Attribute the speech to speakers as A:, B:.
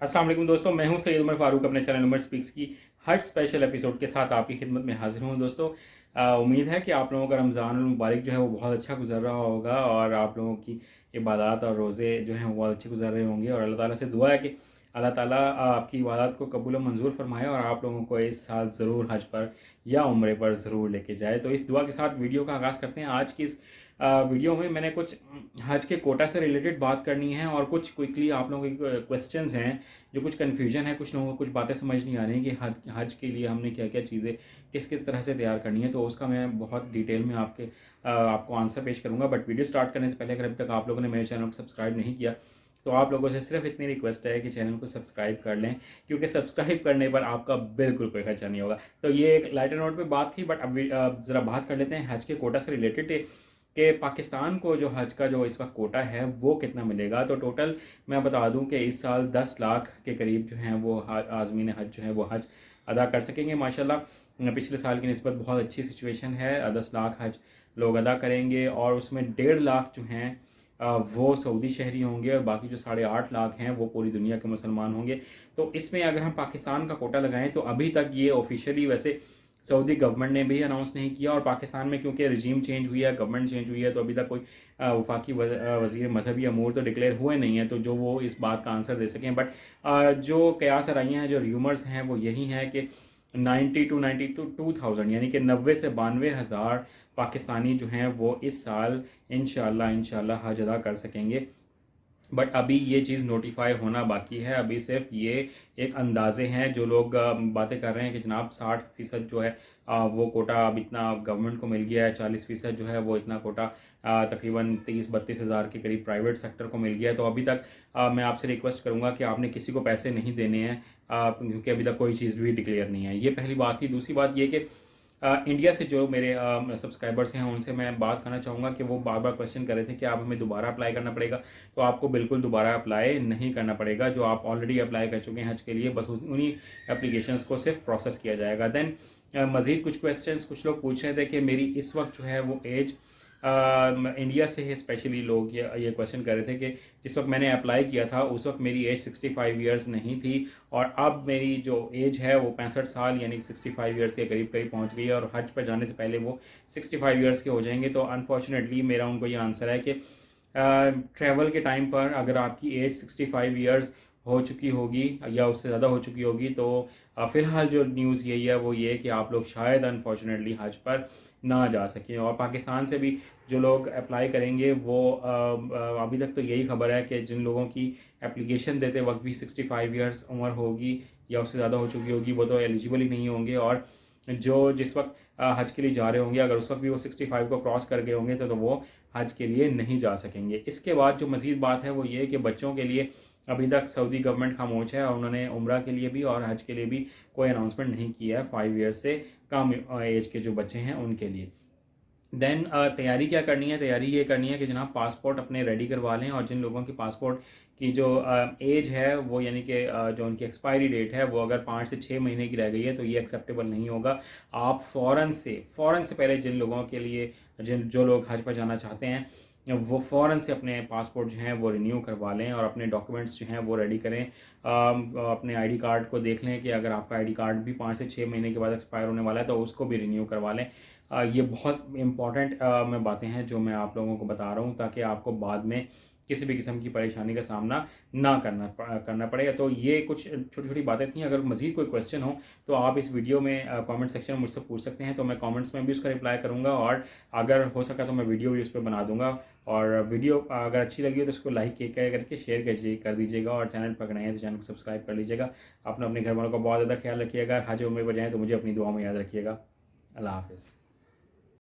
A: अस्सलाम वालेकुम दोस्तों, मैं हूं सैयद उमर फारूक अपने चैनल उमर स्पीक्स की हर स्पेशल एपिसोड के साथ आपकी खिदमत में हाजिर हूं दोस्तों। उम्मीद है कि आप लोगों का रमज़ान मुबारक जो है वो बहुत अच्छा गुजर रहा होगा और आप लोगों की इबादत और रोज़े जो हैं वो बहुत अच्छे गुजर रहे होंगे और अल्लाह ताला से दुआ है कि अल्लाह ताला आपकी इबादत को कबूल और मंजूर फरमाए और आप लोगों को इस साल ज़रूर हज पर या उम्रे पर ज़रूर लेके जाए। तो इस दुआ के साथ वीडियो का आगाज़ करते हैं। आज की इस वीडियो में मैंने कुछ हज के कोटा से रिलेटेड बात करनी है और कुछ क्विकली आप लोगों के क्वेश्चंस हैं जो कुछ कन्फ्यूजन है, कुछ लोगों को कुछ बातें समझ नहीं आ रही कि हज हज के लिए हमने क्या क्या चीज़ें किस किस तरह से तैयार करनी है, तो उसका मैं बहुत डिटेल में आपको आंसर पेश करूंगा। बट वीडियो स्टार्ट करने से पहले अगर अभी तक आप लोगों ने मेरे चैनल को सब्सक्राइब नहीं किया तो आप लोगों से सिर्फ इतनी रिक्वेस्ट है कि चैनल को सब्सक्राइब कर लें, क्योंकि सब्सक्राइब करने पर आपका बिल्कुल कोई खर्चा नहीं होगा। तो ये एक लाइटर नोट पे बात थी, बट अभी ज़रा बात कर लेते हैं हज के कोटा से रिलेटेड कि पाकिस्तान को जो हज का जो इस वक्त कोटा है वो कितना मिलेगा। तो टोटल मैं बता दूं कि इस साल 10 लाख के करीब जो हैं वो आज़मीन हज जो है वो हज अदा कर सकेंगे। माशाल्लाह पिछले साल की निस्बत बहुत अच्छी सिचुएशन है। 10 लाख हज लोग अदा करेंगे और उसमें 1.5 लाख जो हैं वो सऊदी शहरी होंगे और बाकी जो 8.5 लाख हैं वो पूरी दुनिया के मुसलमान होंगे। तो इसमें अगर हम पाकिस्तान का कोटा लगाएं तो अभी तक ये ऑफिशियली वैसे सऊदी गवर्नमेंट ने भी अनाउंस नहीं किया और पाकिस्तान में क्योंकि रजीम चेंज हुई है, गवर्नमेंट चेंज हुई है, तो अभी तक कोई वफाकी वज़ीर मजहबी अमूर तो डिक्लेयर हुए नहीं है तो जो वो इस बात का आंसर दे सकें। बट जो कयास रवाइयाँ हैं, जो र्यूमर्स हैं वो यही हैं कि 90 टू 92,000 यानी कि 90 से 92,000 पाकिस्तानी जो हैं वो इस साल इंशाल्लाह हज अदा कर सकेंगे। बट अभी ये चीज़ नोटिफाई होना बाकी है। अभी सिर्फ ये एक अंदाजे हैं। जो लोग बातें कर रहे हैं कि जनाब 60% जो है वो कोटा अब इतना गवर्नमेंट को मिल गया है, 40% जो है वो इतना कोटा तकरीबन 30-32 हज़ार के करीब प्राइवेट सेक्टर को मिल गया है। तो अभी तक मैं आपसे रिक्वेस्ट करूंगा कि आपने किसी को पैसे नहीं देने हैं, क्योंकि अभी तक कोई चीज़ भी डिक्लेयर नहीं है। ये पहली बात थी। दूसरी बात ये कि इंडिया से जो मेरे सब्सक्राइबर्स हैं उनसे मैं बात करना चाहूँगा कि वो बार बार क्वेश्चन कर रहे थे कि आप हमें दोबारा अप्लाई करना पड़ेगा। तो आपको बिल्कुल दोबारा अप्लाई नहीं करना पड़ेगा। जो आप ऑलरेडी अप्लाई कर चुके हैं हज के लिए, बस उन्हीं एप्लीकेशंस को सिर्फ प्रोसेस किया जाएगा। देन मज़ीद कुछ क्वेश्चंस कुछ लोग पूछ रहे थे कि मेरी इस वक्त जो है वो एज इंडिया से है, स्पेशली लोग ये क्वेश्चन कर रहे थे कि जिस वक्त मैंने अप्लाई किया था उस वक्त मेरी एज 65 ईयर्स नहीं थी और अब मेरी जो एज है वो 65 साल यानी 65 ईयर्स के करीब करीब पहुंच गई है और हज पर जाने से पहले वो 65 ईयर्स के हो जाएंगे। तो अनफॉर्चुनेटली मेरा उनको ये आंसर है कि ट्रैवल के टाइम पर अगर आपकी एज 65 ईयर्स हो चुकी होगी या उससे ज़्यादा हो चुकी होगी तो फ़िलहाल जो न्यूज़ यही है वो ये कि आप लोग शायद अनफॉर्चुनेटली हज पर ना जा सकें। और पाकिस्तान से भी जो लोग अप्लाई करेंगे वो अभी तक तो यही खबर है कि जिन लोगों की एप्लीकेशन देते वक्त भी 65 ईयर्स उम्र होगी या उससे ज़्यादा हो चुकी होगी वो तो एलिजिबल ही नहीं होंगे। और जो जिस वक्त हज के लिए जा रहे होंगे अगर उस वक्त भी वो 65 को क्रॉस कर गए होंगे तो वो हज के लिए नहीं जा सकेंगे। इसके बाद जो मज़ीद बात है वो ये कि बच्चों के लिए अभी तक सऊदी गवर्नमेंट खामोश है और उन्होंने उम्रा के लिए भी और हज के लिए भी कोई अनाउंसमेंट नहीं किया है 5 ईयर्स से कम एज के जो बच्चे हैं उनके लिए। देन तैयारी क्या करनी है? तैयारी ये करनी है कि जनाब पासपोर्ट अपने रेडी करवा लें और जिन लोगों की पासपोर्ट की जो एज है वो यानी कि जो उनकी एक्सपायरी डेट है वो अगर 5 से 6 महीने की रह गई है तो ये एक्सेप्टेबल नहीं होगा। आप फ़ौरन से पहले जिन लोगों के लिए जो लोग हज पर जाना चाहते हैं वो फ़ौरन से अपने पासपोर्ट जो हैं वो रिन्यू करवा लें और अपने डॉक्यूमेंट्स जो हैं वो रेडी करें। अपने आईडी कार्ड को देख लें कि अगर आपका आईडी कार्ड भी 5 से 6 महीने के बाद एक्सपायर होने वाला है तो उसको भी रिन्यू करवा लें। ये बहुत इम्पॉर्टेंट मैं बातें हैं जो मैं आप लोगों को बता रहा हूँ ताकि आपको बाद में किसी भी किस्म की परेशानी का सामना ना करना पड़ेगा। तो ये कुछ छोटी छोटी बातें थी। अगर मज़ीद कोई क्वेश्चन हो तो आप इस वीडियो में कमेंट सेक्शन में मुझसे पूछ सकते हैं, तो मैं कमेंट्स में भी उसका रिप्लाई करूँगा और अगर हो सका तो मैं वीडियो भी उस पर बना दूँगा। और वीडियो अगर अच्छी लगी हो तो उसको लाइक करके शेयर कर दीजिएगा और चैनल पर नए हैं तो चैनल को सब्सक्राइब कर लीजिएगा। अपने घर वालों का बहुत ज़्यादा ख्याल रखिएगा। हज उम्र पर जाएँ तो मुझे अपनी दुआ में याद रखिएगा। अल्लाह हाफ़िज़।